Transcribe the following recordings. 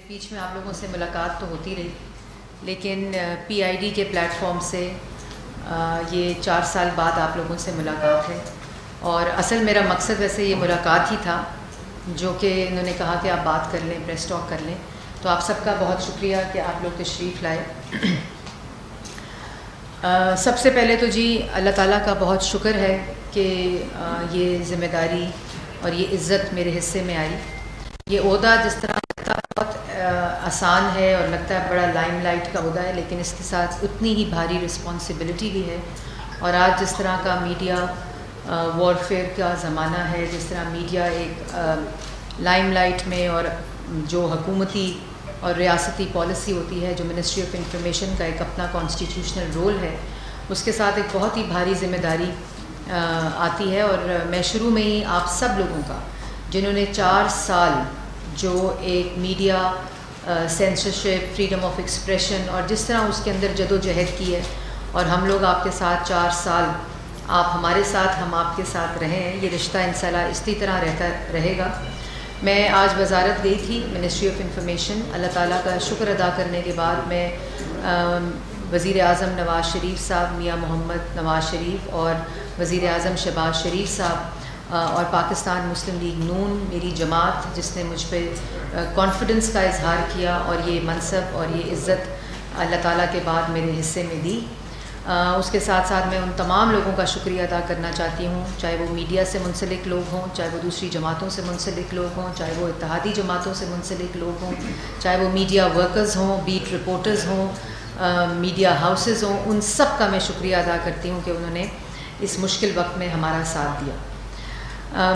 بیچ میں آپ لوگوں سے ملاقات تو ہوتی رہی، لیکن پی آئی ڈی کے پلیٹ فارم سے یہ 4 سال بعد آپ لوگوں سے ملاقات ہے، اور اصل میرا مقصد ویسے یہ ملاقات ہی تھا، جو کہ انہوں نے کہا کہ آپ بات کر لیں، پریس ٹاک کر لیں، تو آپ سب کا بہت شکریہ کہ آپ لوگ تشریف لائے۔ سب سے پہلے تو جی اللہ تعالیٰ کا بہت شکر ہے کہ یہ ذمہ داری اور یہ عزت میرے حصے میں آئی۔ یہ عہدہ جس طرح لگتا بہت آسان ہے اور لگتا ہے بڑا لائم لائٹ کا عہدہ ہے، لیکن اس کے ساتھ اتنی ہی بھاری رسپانسبلٹی بھی ہے۔ اور آج جس طرح کا میڈیا وارفیئر کا زمانہ ہے، جس طرح میڈیا ایک لائم لائٹ میں، اور جو حکومتی اور ریاستی پالیسی ہوتی ہے، جو منسٹری آف انفارمیشن کا ایک اپنا کانسٹیٹیوشنل رول ہے، اس کے ساتھ ایک بہت ہی بھاری ذمہ داری آتی ہے۔ اور میں شروع میں ہی آپ سب لوگوں کا، جنہوں نے 4 سال جو ایک media censorship, freedom of expression, اور جس طرح اس کے اندر جد و جہد کی ہے، اور ہم لوگ آپ کے ساتھ 4 سال، آپ ہمارے ساتھ، ہم آپ کے ساتھ رہے ہیں، یہ رشتہ انشاءاللہ اسی طرح رہتا رہے گا۔ میں آج وزارت گئی تھی منسٹری آف انفارمیشن، اللہ تعالیٰ کا شکر ادا کرنے کے بعد میں وزیر اعظم نواز شریف صاحب، میاں محمد نواز شریف، اور وزیر اعظم شہباز شریف صاحب، اور پاکستان مسلم لیگ نون، میری جماعت، جس نے مجھ پہ کانفیڈنس کا اظہار کیا اور یہ منصب اور یہ عزت اللہ تعالیٰ کے بعد میرے حصے میں دی۔ اس کے ساتھ ساتھ میں ان تمام لوگوں کا شکریہ ادا کرنا چاہتی ہوں، چاہے وہ میڈیا سے منسلک لوگ ہوں، چاہے وہ دوسری جماعتوں سے منسلک لوگ ہوں، چاہے وہ اتحادی جماعتوں سے منسلک لوگ ہوں، چاہے وہ میڈیا ورکرز ہوں، بیٹ رپورٹرز ہوں، میڈیا ہاؤسز ہوں، ان سب کا میں شکریہ ادا کرتی ہوں کہ انہوں نے اس مشکل وقت میں ہمارا ساتھ دیا۔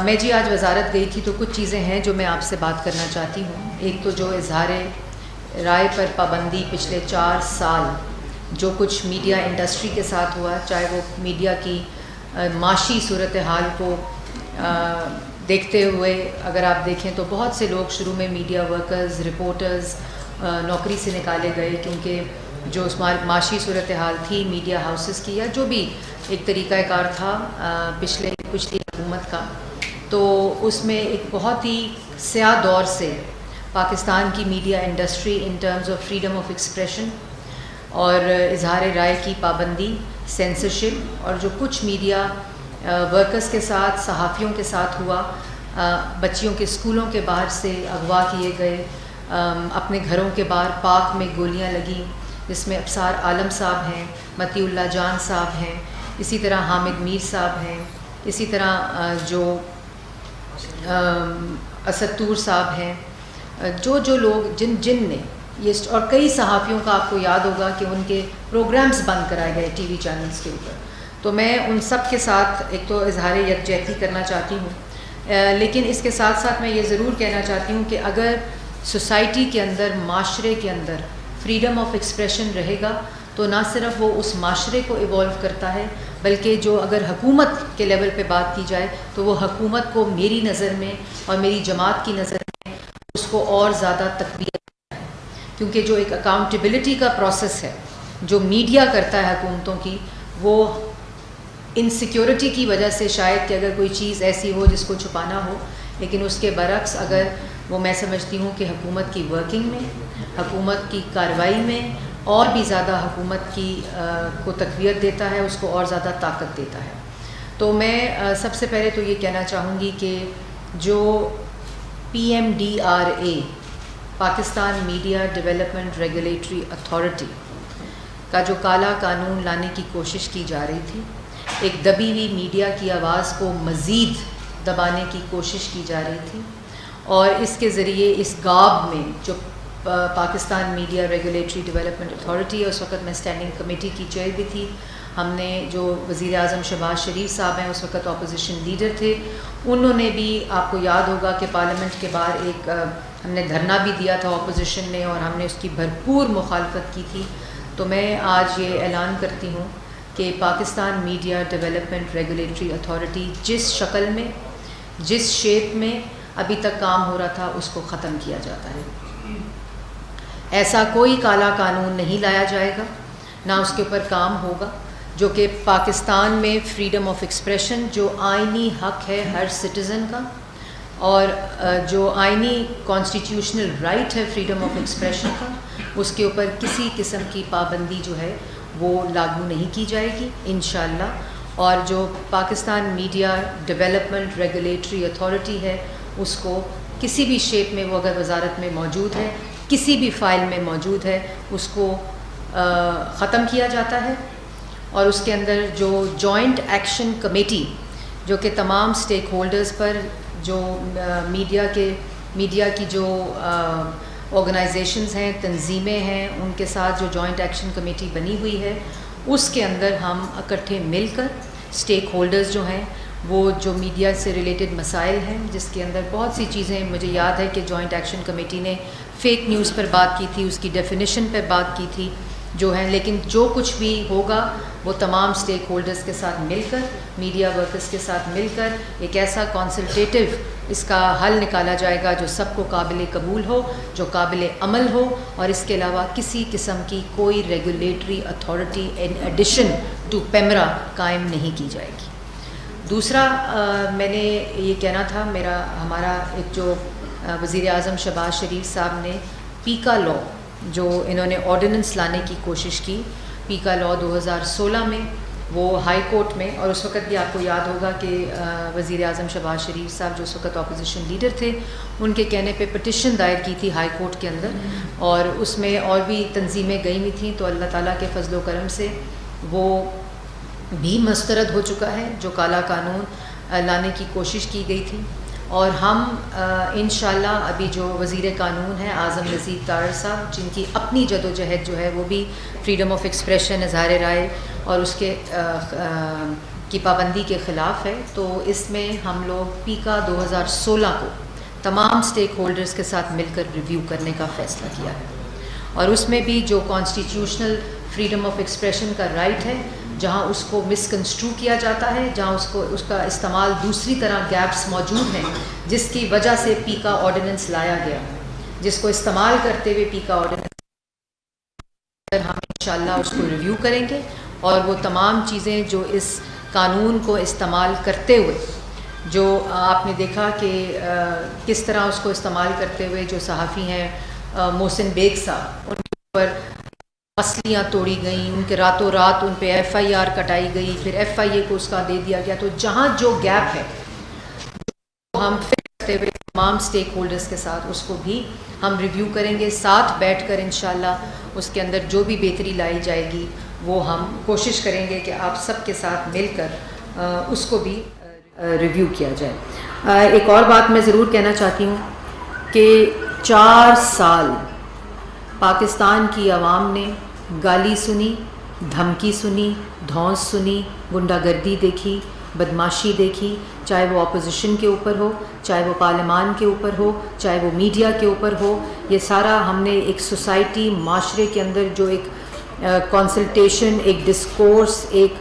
میں جی آج وزارت گئی تھی، تو کچھ چیزیں ہیں جو میں آپ سے بات کرنا چاہتی ہوں۔ ایک تو جو اظہار رائے پر پابندی پچھلے 4 سال جو کچھ میڈیا انڈسٹری کے ساتھ ہوا، چاہے وہ میڈیا کی معاشی صورتحال کو دیکھتے ہوئے، اگر آپ دیکھیں تو بہت سے لوگ شروع میں میڈیا ورکرز، رپورٹرز نوکری سے نکالے گئے، کیونکہ جو اس معاشی صورتحال تھی میڈیا ہاؤسز کی، یا جو بھی ایک طریقہ کار تھا پچھلی حکومت کا، تو اس میں ایک بہت ہی سیاہ دور سے پاکستان کی media industry in terms of freedom of expression اور اظہار رائے کی پابندی، سینسرشپ، اور جو کچھ میڈیا ورکرز کے ساتھ، صحافیوں کے ساتھ ہوا، بچیوں کے اسکولوں کے باہر سے اغوا کیے گئے، اپنے گھروں کے باہر پارک میں گولیاں لگیں، جس میں ابصار عالم صاحب ہیں، متی اللہ جان صاحب ہیں، اسی طرح حامد میر صاحب ہیں، اسی طرح جو اسد طور صاحب ہیں، جو لوگ جن نے یہ، اور کئی صحافیوں کا آپ کو یاد ہوگا کہ ان کے پروگرامز بند کرائے گئے ٹی وی چینلز کے اوپر، تو میں ان سب کے ساتھ ایک تو اظہار یکجہتی کرنا چاہتی ہوں، لیکن اس کے ساتھ ساتھ میں یہ ضرور کہنا چاہتی ہوں کہ اگر سوسائٹی کے اندر، معاشرے کے اندر فریڈم آف ایکسپریشن رہے گا، تو نہ صرف وہ اس معاشرے کو ایوالو کرتا ہے، بلکہ جو اگر حکومت کے لیول پہ بات کی جائے تو وہ حکومت کو میری نظر میں اور میری جماعت کی نظر میں اس کو اور زیادہ تقویت، کیونکہ جو ایک اکاؤنٹیبلٹی کا پروسیس ہے جو میڈیا کرتا ہے حکومتوں کی، وہ انسیکیورٹی کی وجہ سے شاید کہ اگر کوئی چیز ایسی ہو جس کو چھپانا ہو، لیکن اس کے برعکس اگر وہ، میں سمجھتی ہوں کہ حکومت کی ورکنگ میں، حکومت کی کارروائی میں اور بھی زیادہ حکومت کی کو تقویت دیتا ہے، اس کو اور زیادہ طاقت دیتا ہے۔ تو میں سب سے پہلے تو یہ کہنا چاہوں گی کہ جو PMDRA، Pakistan media development regulatory authority کا جو کالا قانون لانے کی کوشش کی جا رہی تھی، ایک دبی ہوئی میڈیا کی آواز کو مزید دبانے کی کوشش کی جا رہی تھی، اور اس کے ذریعے اس گاب میں جو Pakistan media regulatory development authority ہے، اس وقت میں اسٹینڈنگ کمیٹی کی چیئر بھی تھی، ہم نے جو وزیر اعظم شہباز شریف صاحب ہیں اس وقت اپوزیشن لیڈر تھے، انہوں نے بھی، آپ کو یاد ہوگا کہ پارلیمنٹ کے باہر ایک ہم نے دھرنا بھی دیا تھا اپوزیشن نے، اور ہم نے اس کی بھرپور مخالفت کی تھی۔ تو میں آج یہ اعلان کرتی ہوں کہ Pakistan media development regulatory authority جس شکل میں، جس شیپ میں ابھی تک کام ہو رہا تھا، اس کو ختم کیا جاتا ہے۔ ایسا کوئی کالا قانون نہیں لایا جائے گا، نہ اس کے اوپر کام ہوگا، جو کہ پاکستان میں فریڈم آف ایکسپریشن، جو آئینی حق ہے ہر سٹیزن کا، اور جو آئینی کانسٹیٹیوشنل رائٹ ہے فریڈم آف ایکسپریشن کا، اس کے اوپر کسی قسم کی پابندی جو ہے وہ لاگو نہیں کی جائے گی انشاءاللہ. اور جو Pakistan media development regulatory authority ہے، اس کو کسی بھی شیپ میں وہ اگر وزارت میں موجود ہے، کسی بھی فائل میں موجود ہے، اس کو ختم کیا جاتا ہے. اور اس کے اندر جو جوائنٹ ایکشن کمیٹی جو کہ تمام سٹیک ہولڈرز پر جو میڈیا کی جو آرگنائزیشنز ہیں، تنظیمیں ہیں، ان کے ساتھ جو جوائنٹ ایکشن کمیٹی بنی ہوئی ہے، اس کے اندر ہم اکٹھے مل کر سٹیک ہولڈرز جو ہیں وہ جو میڈیا سے ریلیٹڈ مسائل ہیں، جس کے اندر بہت سی چیزیں مجھے یاد ہے کہ جوائنٹ ایکشن کمیٹی نے فیک نیوز پر بات کی تھی، اس کی ڈیفینیشن پہ بات کی تھی جو ہیں، لیکن جو کچھ بھی ہوگا وہ تمام سٹیک ہولڈرز کے ساتھ مل کر، میڈیا ورکرز کے ساتھ مل کر ایک ایسا کنسلٹیٹو اس کا حل نکالا جائے گا جو سب کو قابل قبول ہو، جو قابل عمل ہو، اور اس کے علاوہ کسی قسم کی کوئی regulatory authority in addition to PEMRA قائم نہیں کی جائے گی. دوسرا میں نے یہ کہنا تھا، ہمارا ایک جو وزیر اعظم شہباز شریف صاحب نے پیکا لا جو انہوں نے آرڈیننس لانے کی کوشش کی، پیکا لا 2016 میں، وہ ہائی کورٹ میں، اور اس وقت بھی آپ کو یاد ہوگا کہ وزیر اعظم شہباز شریف صاحب جو اس وقت اپوزیشن لیڈر تھے، ان کے کہنے پہ پٹیشن دائر کی تھی ہائی کورٹ کے اندر، اور اس میں اور بھی تنظیمیں گئی ہوئی تھیں. تو اللہ تعالیٰ کے فضل و کرم سے وہ بھی مسترد ہو چکا ہے، جو کالا قانون لانے کی کوشش کی گئی تھی. اور ہم انشاءاللہ ابھی جو وزیر قانون ہیں اعظم نذیر طاہر صاحب، جن کی اپنی جد و جہد جو ہے وہ بھی فریڈم آف ایکسپریشن، اظہار رائے اور اس کے کی پابندی کے خلاف ہے، تو اس میں ہم لوگ پیکا 2016 کو تمام سٹیک ہولڈرز کے ساتھ مل کر ریویو کرنے کا فیصلہ کیا ہے. اور اس میں بھی جو کانسٹیٹیوشنل فریڈم آف ایکسپریشن کا رائٹ ہے، جہاں اس کو مس کنسٹرو کیا جاتا ہے، جہاں اس کا استعمال دوسری طرح گیپس موجود ہیں، جس کی وجہ سے پیکا آرڈیننس لایا گیا، جس کو استعمال کرتے ہوئے پیکا آرڈیننس ہم انشاءاللہ اس کو ریویو کریں گے. اور وہ تمام چیزیں جو اس قانون کو استعمال کرتے ہوئے، جو آپ نے دیکھا کہ کس طرح اس کو استعمال کرتے ہوئے جو صحافی ہیں محسن بیگ صاحب، ان کے اوپر اصلیاں توڑی گئیں، ان کے راتوں رات ان پہ ایف آئی آر کٹائی گئی، پھر ایف آئی اے کو اس کا دے دیا گیا. تو جہاں جو گیپ ہے ہم فٹ کرتے ہوئے تمام سٹیک ہولڈرز کے ساتھ اس کو بھی ہم ریویو کریں گے، ساتھ بیٹھ کر انشاءاللہ اس کے اندر جو بھی بہتری لائی جائے گی وہ ہم کوشش کریں گے کہ آپ سب کے ساتھ مل کر اس کو بھی ریویو کیا جائے. ایک اور بات میں ضرور کہنا چاہتی ہوں کہ 4 سال پاکستان کی عوام نے گالی سنی، دھمکی سنی، دھونس سنی، غنڈہ گردی دیکھی، بدماشی دیکھی، چاہے وہ اپوزیشن کے اوپر ہو، چاہے وہ پارلیمان کے اوپر ہو، چاہے وہ میڈیا کے اوپر ہو. یہ سارا ہم نے ایک سوسائٹی، معاشرے کے اندر جو ایک کنسلٹیشن، ایک ڈسکورس، ایک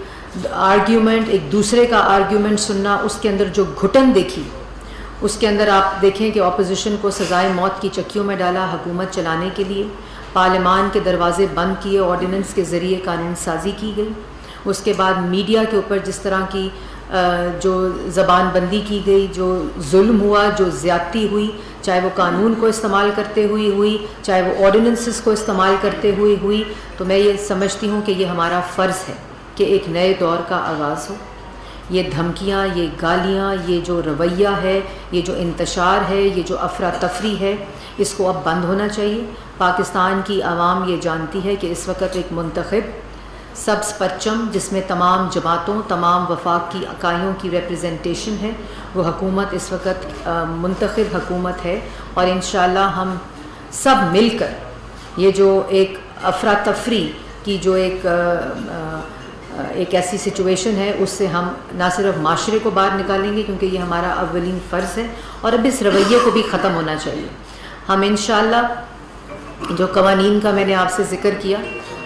آرگیومنٹ، ایک دوسرے کا آرگیومنٹ سننا، اس کے اندر جو گھٹن دیکھی، اس کے اندر آپ دیکھیں کہ اپوزیشن کو سزائے موت کی چکیوں میں ڈالا حکومت چلانے کے لیے، پارلیمان کے دروازے بند کیے، آرڈیننس کے ذریعے قانون سازی کی گئی. اس کے بعد میڈیا کے اوپر جس طرح کی جو زبان بندی کی گئی، جو ظلم ہوا، جو زیادتی ہوئی، چاہے وہ قانون کو استعمال کرتے ہوئے ہوئی، چاہے وہ آرڈیننسز کو استعمال کرتے ہوئے ہوئی، تو میں یہ سمجھتی ہوں کہ یہ ہمارا فرض ہے کہ ایک نئے دور کا آغاز ہو. یہ دھمکیاں، یہ گالیاں، یہ جو رویہ ہے، یہ جو انتشار ہے، یہ جو افراتفری ہے، اس کو اب بند ہونا چاہیے. پاکستان کی عوام یہ جانتی ہے کہ اس وقت ایک منتخب سبز پرچم جس میں تمام جماعتوں، تمام وفاق کی اکائیوں کی ریپریزنٹیشن ہے، وہ حکومت اس وقت منتخب حکومت ہے. اور انشاءاللہ ہم سب مل کر یہ جو ایک افراتفری کی جو ایک ایسی سچویشن ہے، اس سے ہم نہ صرف معاشرے کو باہر نکالیں گے، کیونکہ یہ ہمارا اولین فرض ہے، اور اب اس رویے کو بھی ختم ہونا چاہیے. ہم انشاءاللہ جو قوانین کا میں نے آپ سے ذکر کیا،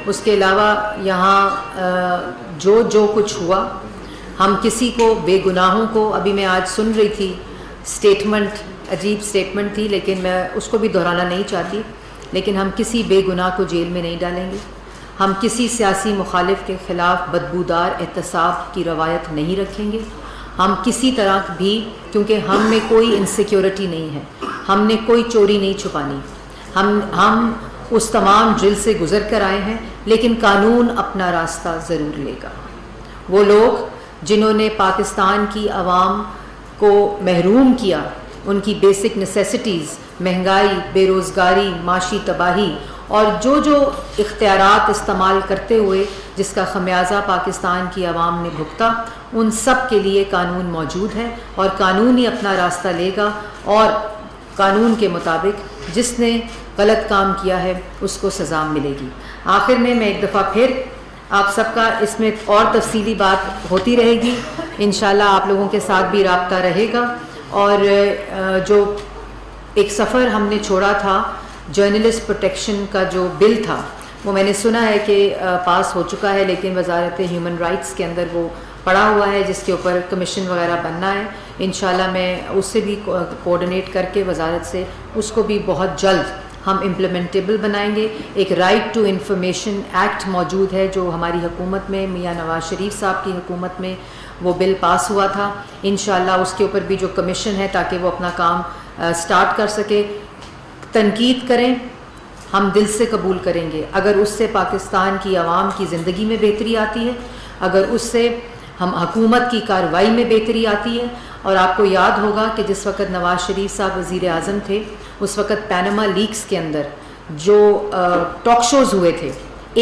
اس کے علاوہ یہاں جو کچھ ہوا، ہم کسی کو بے گناہوں کو، ابھی میں آج سن رہی تھی سٹیٹمنٹ، عجیب سٹیٹمنٹ تھی، لیکن میں اس کو بھی دہرانا نہیں چاہتی، لیکن ہم کسی بے گناہ کو جیل میں نہیں ڈالیں گے. ہم کسی سیاسی مخالف کے خلاف بدبودار احتساب کی روایت نہیں رکھیں گے. ہم کسی طرح بھی, کیونکہ ہم میں کوئی انسیکیورٹی نہیں ہے, ہم نے کوئی چوری نہیں چھپانی, ہم اس تمام ڈرل سے گزر کر آئے ہیں, لیکن قانون اپنا راستہ ضرور لے گا. وہ لوگ جنہوں نے پاکستان کی عوام کو محروم کیا, ان کی بیسک نیسیسٹیز, مہنگائی, بے روزگاری, معاشی تباہی اور جو اختیارات استعمال کرتے ہوئے جس کا خمیازہ پاکستان کی عوام نے بھگتا, ان سب کے لیے قانون موجود ہے اور قانون ہی اپنا راستہ لے گا, اور قانون کے مطابق جس نے غلط کام کیا ہے اس کو سزا ملے گی. آخر میں ایک دفعہ پھر آپ سب کا اس میں اور تفصیلی بات ہوتی رہے گی, انشاءاللہ آپ لوگوں کے ساتھ بھی رابطہ رہے گا. اور جو ایک سفر ہم نے چھوڑا تھا جرنلسٹ پروٹیکشن کا جو بل تھا, وہ میں نے سنا ہے کہ پاس ہو چکا ہے, لیکن وزارت ہیومن رائٹس کے اندر وہ پڑا ہوا ہے جس کے اوپر کمیشن وغیرہ بننا ہے. انشاءاللہ میں اس سے بھی کوآرڈینیٹ کر کے وزارت سے اس کو بھی بہت جلد ہم امپلیمنٹیبل بنائیں گے. ایک رائٹ ٹو انفارمیشن ایکٹ موجود ہے جو ہماری حکومت میں, میاں نواز شریف صاحب کی حکومت میں وہ بل پاس ہوا تھا. انشاءاللہ اس کے اوپر بھی جو کمیشن ہے تاکہ وہ اپنا کام سٹارٹ کر سکے. تنقید کریں, ہم دل سے قبول کریں گے اگر اس سے پاکستان کی عوام کی زندگی میں بہتری آتی ہے, اگر اس سے ہم حکومت کی کارروائی میں بہتری آتی ہے. اور آپ کو یاد ہوگا کہ جس وقت نواز شریف صاحب وزیر اعظم تھے, اس وقت پینما لیکس کے اندر جو ٹاک شوز ہوئے تھے,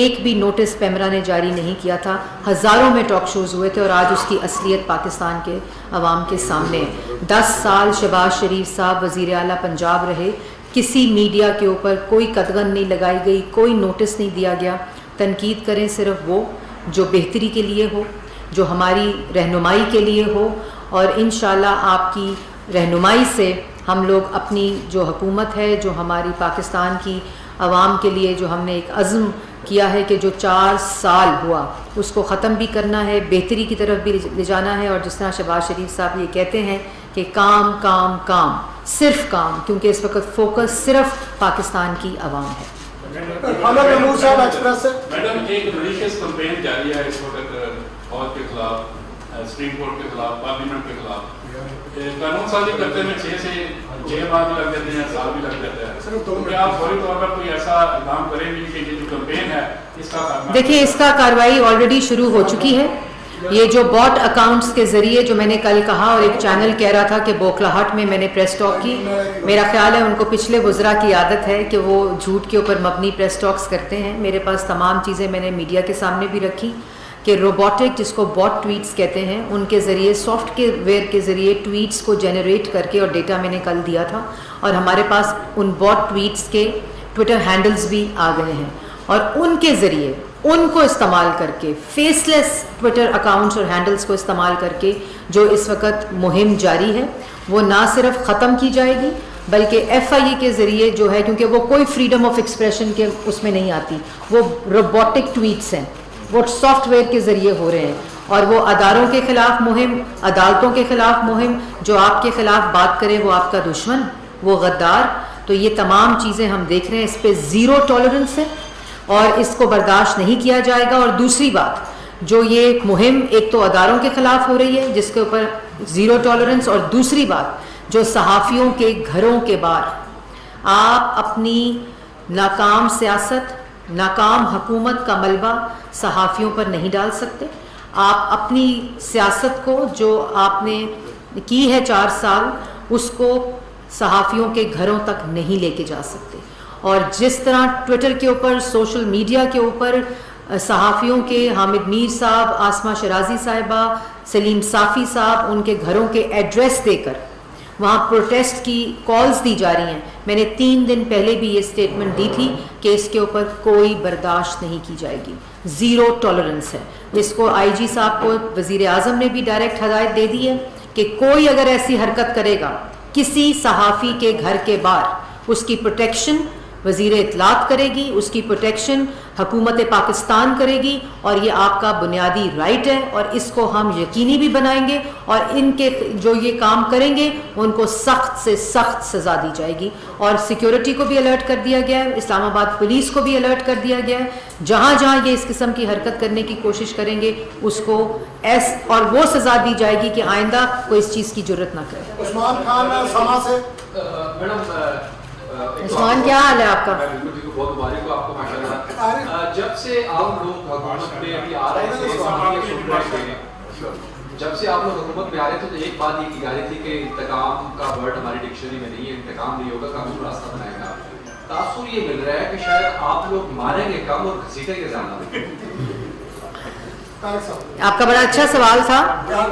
ایک بھی نوٹس پیمرا نے جاری نہیں کیا تھا, ہزاروں میں ٹاک شوز ہوئے تھے, اور آج اس کی اصلیت پاکستان کے عوام کے سامنے ہے. 10 سال شہباز شریف صاحب وزیر اعلیٰ پنجاب رہے, کسی میڈیا کے اوپر کوئی قدغن نہیں لگائی گئی, کوئی نوٹس نہیں دیا گیا. تنقید کریں صرف وہ جو بہتری کے لیے ہو, جو ہماری رہنمائی کے لیے ہو, اور انشاءاللہ آپ کی رہنمائی سے ہم لوگ اپنی جو حکومت ہے, جو ہماری پاکستان کی عوام کے لیے جو ہم نے ایک عزم کیا ہے کہ جو 4 سال ہوا اس کو ختم بھی کرنا ہے, بہتری کی طرف بھی لے جانا ہے. اور جس طرح شہباز شریف صاحب یہ کہتے ہیں کہ کام کام کام, صرف کام, کیونکہ اس وقت فوکس صرف پاکستان کی عوام ہے. میڈم ایک ملیشیس کمپین جاری ہے اس وقت فوج کے خلاف, سپریم کورٹ کے خلاف, پارلیمنٹ کے خلاف. قانون سازی کرتے میں 6 ماہ بھی لگ جاتے ہیں, سال بھی لگ جاتا ہے. تو کیا آپ فوری طور پر کوئی ایسا اقدام کریں گے کہ یہ جو کمپین ہے اس کا دیکھیں, اس کا کارروائی آلریڈی شروع ہو چکی ہے. یہ جو باٹ اکاؤنٹس کے ذریعے جو میں نے کل کہا, اور ایک چینل کہہ رہا تھا کہ بوکلاہٹ میں میں نے پریس ٹاک کی, میرا خیال ہے ان کو پچھلے وزراء کی عادت ہے کہ وہ جھوٹ کے اوپر مبنی پریس ٹاکس کرتے ہیں. میرے پاس تمام چیزیں میں نے میڈیا کے سامنے بھی رکھی کہ روبوٹک, جس کو باٹ ٹویٹس کہتے ہیں, ان کے ذریعے سافٹ ویئر کے ذریعے ٹویٹس کو جنریٹ کر کے, اور ڈیٹا میں نے کل دیا تھا, اور ہمارے پاس ان باٹ ٹویٹس کے ٹویٹر ہینڈلز بھی آ گئے ہیں, اور ان کے ذریعے ان کو استعمال کر کے, فیس لیس ٹویٹر اکاؤنٹس اور ہینڈلز کو استعمال کر کے جو اس وقت مہم جاری ہے وہ نہ صرف ختم کی جائے گی بلکہ FIA کے ذریعے جو ہے, کیونکہ وہ کوئی فریڈم آف ایکسپریشن کے اس میں نہیں آتی, وہ روبوٹک ٹویٹس ہیں, وہ سافٹ ویئر کے ذریعے ہو رہے ہیں, اور وہ اداروں کے خلاف مہم, عدالتوں کے خلاف مہم, جو آپ کے خلاف بات کرے وہ آپ کا دشمن, وہ غدار. تو یہ تمام چیزیں ہم دیکھ رہے ہیں, اس پہ زیرو ٹالرنس ہے اور اس کو برداشت نہیں کیا جائے گا. اور دوسری بات, جو یہ مہم ایک تو اداروں کے خلاف ہو رہی ہے جس کے اوپر زیرو ٹالرنس, اور دوسری بات جو صحافیوں کے گھروں کے باہر آپ اپنی ناکام سیاست, ناکام حکومت کا ملبہ صحافیوں پر نہیں ڈال سکتے. آپ اپنی سیاست کو جو آپ نے کی ہے 4 سال, اس کو صحافیوں کے گھروں تک نہیں لے کے جا سکتے. اور جس طرح ٹویٹر کے اوپر, سوشل میڈیا کے اوپر صحافیوں کے, حامد میر صاحب, آسمہ شرازی صاحبہ, سلیم صافی صاحب, ان کے گھروں کے ایڈریس دے کر وہاں پروٹیسٹ کی کالز دی جا رہی ہیں. میں نے 3 دن پہلے بھی یہ سٹیٹمنٹ دی تھی کہ اس کے اوپر کوئی برداشت نہیں کی جائے گی, زیرو ٹالرنس ہے. جس کو IG صاحب کو وزیر اعظم نے بھی ڈائریکٹ ہدایت دے دی ہے کہ کوئی اگر ایسی حرکت کرے گا کسی صحافی کے گھر کے باہر, اس کی پروٹیکشن وزیر اطلاعات کرے گی، اس کی پروٹیکشن حکومت پاکستان کرے گی، اور یہ آپ کا بنیادی رائٹ ہے، اور اس کو ہم یقینی بھی بنائیں گے، اور ان کے جو یہ کام کریں گے ان کو سخت سے سخت سزا دی جائے گی. اور سیکیورٹی کو بھی الرٹ کر دیا گیا ہے، اسلام آباد پولیس کو بھی الرٹ کر دیا گیا ہے، جہاں جہاں یہ اس قسم کی حرکت کرنے کی کوشش کریں گے اس کو اور وہ سزا دی جائے گی کہ آئندہ کوئی اس چیز کی جرت نہ کرے. عثمان خان سما سے عثمان کیا حال ہے آپ کا؟ بہت مبارک ہو آپ کو ماشاءاللہ. جب سے آپ لوگ حکومت میں ابھی آ رہے تھے، جب سے آپ لوگ حکومت میں آ رہے تھے تو ایک بات یہ کی جا رہی تھی کہ انتقام کا ورڈ ہماری ڈکشنری میں نہیں ہے، انتقام نہیں ہوگا، قانون راستہ بنائے گا. تاثر یہ مل رہا ہے کہ شاید آپ لوگ ماریں گے کم اور گھسیٹیں گے زیادہ. آپ کا بڑا اچھا سوال تھا.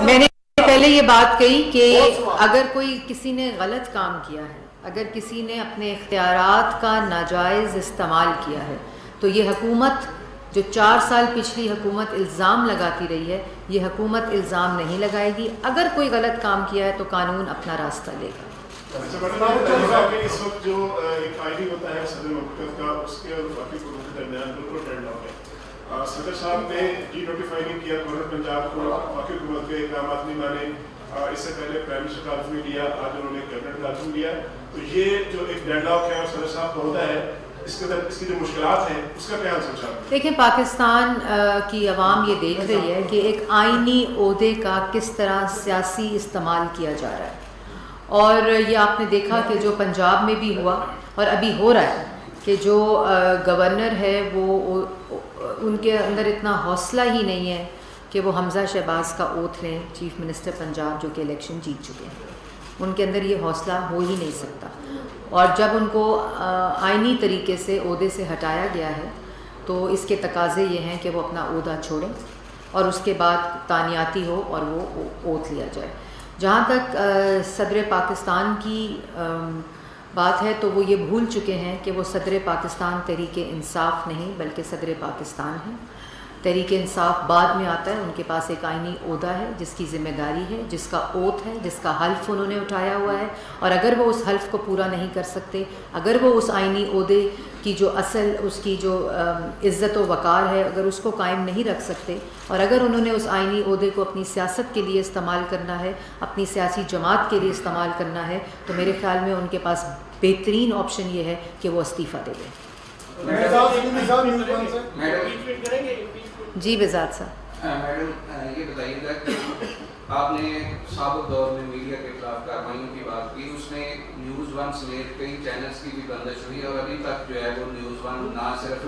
میں نے پہلے یہ بات کہی کہ اگر کوئی کسی نے غلط کام کیا ہے، اگر کسی نے اپنے اختیارات کا ناجائز استعمال کیا ہے، تو یہ حکومت جو 4 سال پچھلی حکومت الزام لگاتی رہی ہے، یہ حکومت الزام نہیں لگائے گی. اگر کوئی غلط کام کیا ہے تو قانون اپنا راستہ لے گا. اس وقت جو ایک آئی ڈی ہوتا ہے صدر مملکت کا، اس کے اور باقی قوموں کے درمیان بالکل ڈیڈ لاک ہے. صدر صاحب نے جی نوٹیفائی نہیں کیا گورنر پنجاب کو، باقی حکومت کے اقدامات نہیں مانے. اس سے پہلے پرائم منسٹر کا عزم لیا، آج انہوں نے کیبنٹ کا عزم لیا. تو یہ جو ایک ڈیڈ لاک ہے اور صدر صاحب کا ہوتا ہے، اس کے اندر اس کی جو مشکلات ہیں اس کا کیا سوچا؟ دیکھیں، پاکستان کی عوام یہ دیکھ رہی ہے کہ ایک آئینی عہدے کا کس طرح سیاسی استعمال کیا جا رہا ہے، اور یہ آپ نے دیکھا کہ جو پنجاب میں بھی ہوا اور ابھی ہو رہا ہے کہ جو گورنر ہے وہ ان کے اندر اتنا حوصلہ ہی نہیں ہے کہ وہ حمزہ شہباز کا اوتھ لیں، چیف منسٹر پنجاب جو کہ الیکشن جیت چکے ہیں. ان کے اندر یہ حوصلہ ہو ہی نہیں سکتا. اور جب ان کو آئینی طریقے سے عہدے سے ہٹایا گیا ہے تو اس کے تقاضے یہ ہیں کہ وہ اپنا عہدہ چھوڑیں اور اس کے بعد تعیناتی ہو اور وہ اوتھ لیا جائے. جہاں تک صدر پاکستان کی بات ہے تو وہ یہ بھول چکے ہیں کہ وہ صدر پاکستان تحریک انصاف نہیں بلکہ صدر پاکستان ہے. تحریک انصاف بعد میں آتا ہے. ان کے پاس ایک آئینی عہدہ ہے جس کی ذمہ داری ہے، جس کا اوتھ ہے، جس کا حلف انہوں نے اٹھایا ہوا ہے، اور اگر وہ اس حلف کو پورا نہیں کر سکتے، اگر وہ اس آئینی عہدے کی جو اصل اس کی جو عزت و وقار ہے اگر اس کو قائم نہیں رکھ سکتے، اور اگر انہوں نے اس آئینی عہدے کو اپنی سیاست کے لیے استعمال کرنا ہے، اپنی سیاسی جماعت کے لیے استعمال کرنا ہے، تو میرے خیال میں ان کے پاس بہترین آپشن یہ ہے کہ وہ استعفیٰ دے دیں. جی بزاد صاحب. میڈم یہ بتائیے گا کہ آپ نے سابق دور میں میڈیا کے خلاف کارروائیوں کی بات کی، اس میں نیوز ون سمیت کئی چینلز کی بھی بندش ہوئی، اور ابھی تک جو ہے وہ نیوز ون نہ صرف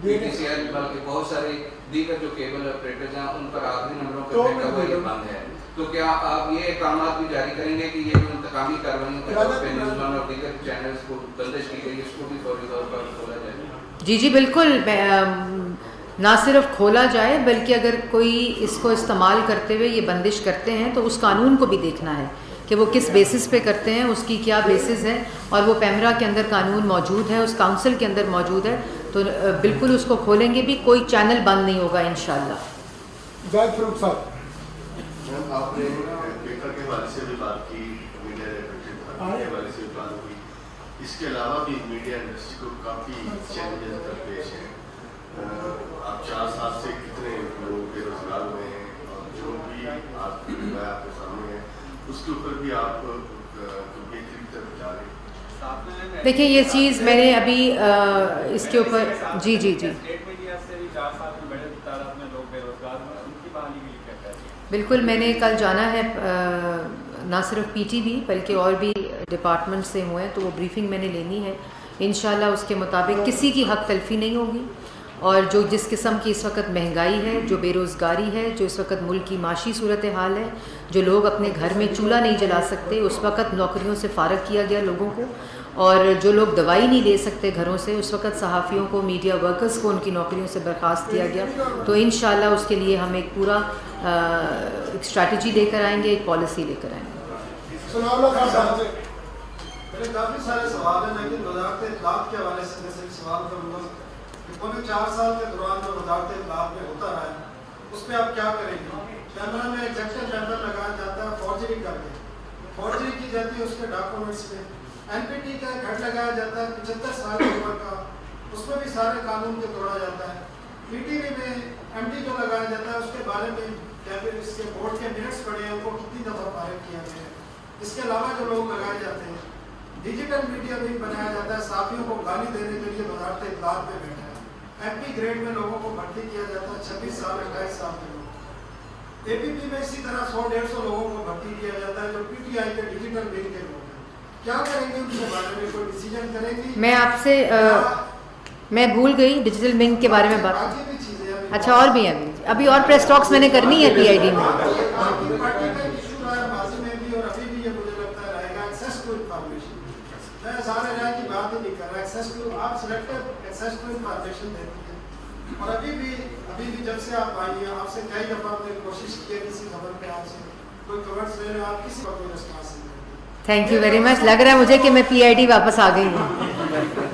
PTCL بلکہ بہت سارے دیگر جو کیبل آپریٹرز ہیں ان پر آخری نمبروں پر بیٹھا ہوا یہ بند ہے. تو کیا آپ یہ اقدامات بھی جاری کریں گے کہ یہ جو انتقامی کارروائیوں کے طور پہ نیوز ون اور دیگر چینلز کو بندش کی گئی اس کو بھی فوری طور پر کھولا جائے؟ جی بالکل. نہ صرف کھولا جائے بلکہ اگر کوئی اس کو استعمال کرتے ہوئے یہ بندش کرتے ہیں تو اس قانون کو بھی دیکھنا ہے کہ وہ کس بیسس پہ کرتے ہیں، اس کی کیا بیسس ہے، اور وہ پیمرا کے اندر قانون موجود ہے، اس کاؤنسل کے اندر موجود ہے، تو بالکل اس کو کھولیں گے بھی. کوئی چینل بند نہیں ہوگا انشاءاللہ. زاہد فاروق صاحب. آپ نے پیپر کے حوالے سے بھی بات کی، میڈیا کے حوالے سے بھی بات ہوئی، اس کے علاوہ بھی میڈیا انڈسٹری کو کافی چیلنجز درپیش ہیں. آپ 4 سال سے کتنے لوگ بے روزگار ہوئے ہیں، اور جو بھی آپ کے سامنے ہے اس کے اوپر بھی آپ بہتری کی طرف جا رہے ہیں. دیکھیں یہ چیز میں نے ابھی اس کے اوپر جی بالکل میں نے کل جانا ہے، نہ صرف PT بھی بلکہ اور بھی ڈپارٹمنٹ سے ہوئے ہیں، تو وہ بریفنگ میں نے لینی ہے. انشاءاللہ اس کے مطابق کسی کی حق تلفی نہیں ہوگی، اور جو جس قسم کی اس وقت مہنگائی ہے، جو بے روزگاری ہے، جو اس وقت ملک کی معاشی صورتحال ہے، جو لوگ اپنے گھر میں چولہا نہیں جلا سکتے، اس وقت نوکریوں سے فارغ کیا گیا لوگوں کو، اور جو لوگ دوائی نہیں لے سکتے گھروں سے، اس وقت صحافیوں کو، میڈیا ورکرز کو ان کی نوکریوں سے برخاست کیا گیا. تو انشاءاللہ اس کے لیے ہم ایک پورا ایک اسٹریٹجی لے کر آئیں گے، ایک پالیسی لے کر آئیں گے. کافی سارے سوال ہیں، لیکن وزارت اطلاعات کے حوالے سے میں سے سوال کروں گا کہ پورے 4 سال کے دوران جو وزارت اطلاعات میں ہوتا رہا ہے اس میں آپ کیا کریں گے؟ کیمرہ میں ایگزیکٹو چیمبر لگایا جاتا ہے، فورجری کر کے فورجری کی جاتی ہے اس کے ڈاکومنٹس میں. NPT کا گھر لگایا جاتا ہے 75 سال کی عمر کا اس میں بھی سارے قانون کو توڑا جاتا ہے. PTV میں MD جو لگایا جاتا ہے اس کے بارے میں اس کے بورڈ کے منٹس پڑے ہیں ان کو کتنی دفعہ فائر کیا گیا ہے. اس کے علاوہ جو لوگ لگائے جاتے ہیں, ڈیجیٹل میڈیا بھی بنایا جاتا ہے, صحافیوں کو گالی دینے کے لیے وزارت اطلاعات میں بیٹھا ہے. MP گریڈ میں لوگوں کو بھرتی کیا جاتا ہے, 26 سال 28 سال کے لوگ. APP میں اسی طرح 100-150 لوگوں کو بھرتی کیا جاتا ہے جو PTI کے ڈیجیٹل ونگ کے لوگ ہیں. کیا کریں گے ان کے بارے میں, کوئی ڈیسیجن کریں گی؟ میں آپ سے میں بھول گئی ڈیجیٹل ونگ کے بارے میں بات. اچھا اور بھی ہیں ابھی اور پریس ٹاکس میں نے کرنی ہے PID میں. اور ابھی بھی جب سے آپ آئی ہیں آپ سے کئی دفعہ ہم نے کوشش کی ہے کسی خبر پہ آپ سے کوئی کورس لے لیں, آپ کسی وقت کوئی رسپانس نہیں کرتے. Thank you very much. لگ رہا ہے مجھے کہ میں PID واپس آ گئی ہوں.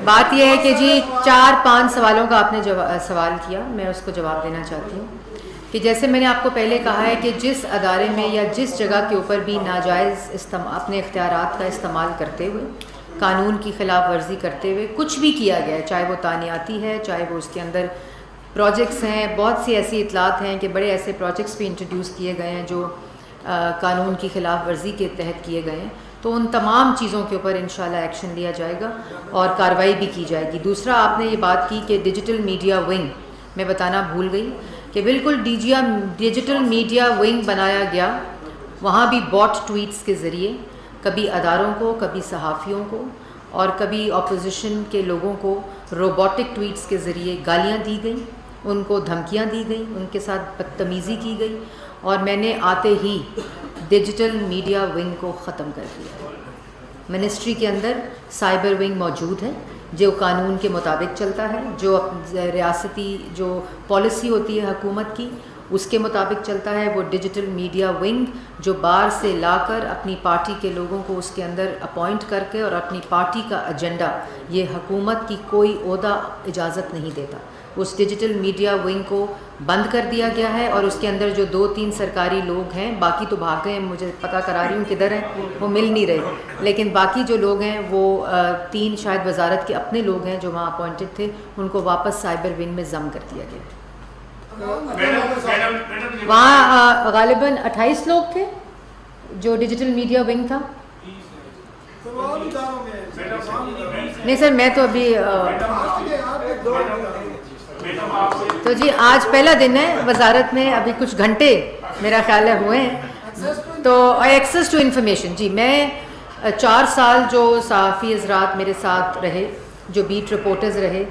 بات یہ ہے کہ جی 4-5 سوالوں کا آپ نے سوال کیا, میں اس کو جواب دینا چاہتی ہوں کہ جیسے میں نے آپ کو پہلے کہا ہے کہ جس ادارے میں یا جس جگہ کے اوپر بھی ناجائز اپنے اختیارات کا استعمال کرتے ہوئے, قانون کی خلاف ورزی کرتے ہوئے کچھ بھی کیا گیا ہے, چاہے وہ تعیناتی ہے, چاہے وہ اس کے اندر پروجیکٹس ہیں, بہت سی ایسی اطلاعات ہیں کہ بڑے ایسے پروجیکٹس بھی انٹروڈیوس کیے گئے ہیں جو قانون کی خلاف ورزی کے تحت کیے گئے ہیں, تو ان تمام چیزوں کے اوپر انشاءاللہ ایکشن لیا جائے گا اور کارروائی بھی کی جائے گی. دوسرا آپ نے یہ بات کی کہ ڈیجیٹل میڈیا ونگ, میں بتانا بھول گئی کہ بالکل ڈیجیٹل میڈیا ونگ بنایا گیا. وہاں بھی باٹ ٹویٹس کے ذریعے کبھی اداروں کو, کبھی صحافیوں کو اور کبھی اپوزیشن کے لوگوں کو روبوٹک ٹویٹس کے ذریعے گالیاں دی گئیں, ان کو دھمکیاں دی گئیں, ان کے ساتھ بدتمیزی کی گئی, اور میں نے آتے ہی ڈیجیٹل میڈیا ونگ کو ختم کر دیا. منسٹری کے اندر سائبر ونگ موجود ہے جو قانون کے مطابق چلتا ہے, جو ریاستی جو پالیسی ہوتی ہے حکومت کی اس کے مطابق چلتا ہے. وہ ڈیجیٹل میڈیا ونگ جو باہر سے لا کر اپنی پارٹی کے لوگوں کو اس کے اندر اپوائنٹ کر کے اور اپنی پارٹی کا ایجنڈا, یہ حکومت کی کوئی عہدہ اجازت نہیں دیتا. اس ڈیجیٹل میڈیا ونگ کو بند کر دیا گیا ہے اور اس کے اندر جو 2-3 سرکاری لوگ ہیں, باقی تو بھاگ گئے ہیں, مجھے پتہ کرا رہی ہوں کدھر ہیں, وہ مل نہیں رہے, لیکن باقی جو لوگ ہیں وہ 3 شاید وزارت کے اپنے لوگ ہیں جو وہاں اپوائنٹڈ تھے, ان کو واپس سائبر ونگ میں ضم کر دیا گیا. وہاں غالباً 28 لوگ تھے جو ڈیجیٹل میڈیا ونگ تھا. نہیں سر, میں تو ابھی تو جی آج پہلا دن ہے وزارت میں, ابھی کچھ گھنٹے میرا خیال ہے ہوئے ہیں. تو ایکسیس ٹو انفارمیشن, جی میں 4 سال جو صحافی حضرات میرے ساتھ رہے, جو بیٹ رپورٹرز رہے,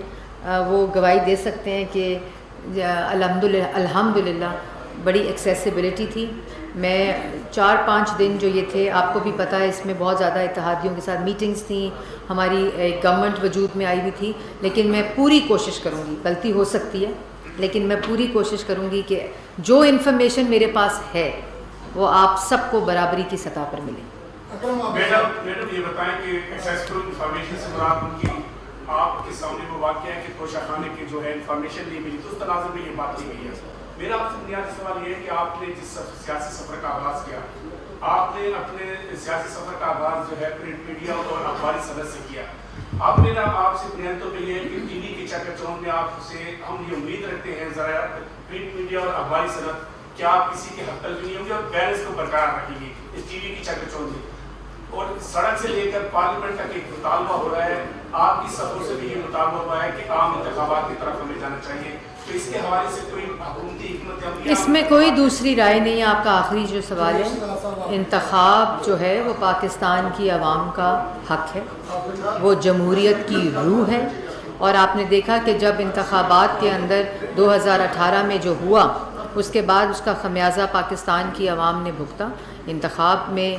وہ گواہی دے سکتے ہیں کہ الحمدللہ بڑی ایکسیسیبلٹی تھی. میں 4-5 دن جو یہ تھے, آپ کو بھی پتہ ہے اس میں بہت زیادہ اتحادیوں کے ساتھ میٹنگز تھیں, ہماری ایک گورنمنٹ وجود میں آئی ہوئی تھی, لیکن میں پوری کوشش کروں گی, غلطی ہو سکتی ہے لیکن میں پوری کوشش کروں گی کہ جو انفارمیشن میرے پاس ہے وہ آپ سب کو برابری کی سطح پر ملے. میڈم یہ بتائیں کہ ایکسیسیبل انفارمیشن سے مراد ان کی آپ کے سامنے وہ واقعہ ہے کہ توشہ خانے کی جو ہے انفارمیشن نہیں ملی, تو اس تناظر میں یہ بات کی گئی ہے. میرا آپ سے بنیادی سوال یہ ہے کہ آپ نے جس سیاسی سفر کا آغاز کیا, آپ نے اپنے سیاسی سفر کا آغاز جو ہے پرنٹ میڈیا اور اخباری صنعت سے کیا. آپ نے آپ سے بنیادی طور پہ یہ ہے کہ ٹی وی کے چکچون میں آپ سے ہم یہ امید رکھتے ہیں ذرا پرنٹ میڈیا اور اخباری صنعت کیا آپ کسی کے حق تلفی نہیں ہوں گے اور بیلنس کو برقرار رکھیں گے اس ٹی وی کی چکچون میں. اور سڑک سے لے کر پارلیمنٹ تک ایک مطالبہ ہو رہا ہے, آپ کی سفر سے بھی یہ مطالبہ ہوا ہے کہ عام انتخابات کی طرف ہمیں جانا چاہیے, تو اس کے حوالے سے کوئی حکومتی حکمت عملی اس میں کوئی دوسری رائے نہیں ہے. آپ کا آخری جو سوال ہے, انتخاب جو ہے وہ پاکستان کی عوام کا حق ہے, وہ جمہوریت کی روح ہے, اور آپ نے دیکھا کہ جب انتخابات کے اندر 2018 میں جو ہوا اس کے بعد اس کا خمیازہ پاکستان کی عوام نے بھگتا. انتخاب میں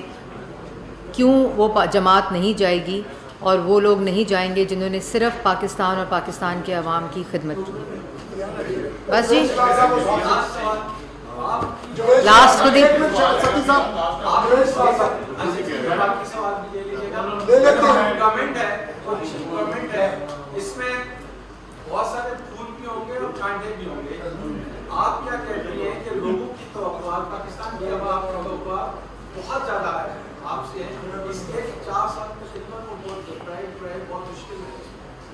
کیوں وہ جماعت نہیں جائے گی اور وہ لوگ نہیں جائیں گے جنہوں نے صرف پاکستان اور پاکستان کے عوام کی خدمت کی. بس جی لاسٹ خود اس میں بہت سارے پھول بھی ہوں گے اور کانٹے بھی ہوں گے. آپ کیا کہہ رہی ہیں کہ لوگوں کی توقعات, پاکستان کی عوام کی توقعات بہت زیادہ ہے آپ سے, اس کے 4 سال کی خدمت کو بہت مشکل ہے.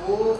2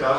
4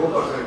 2%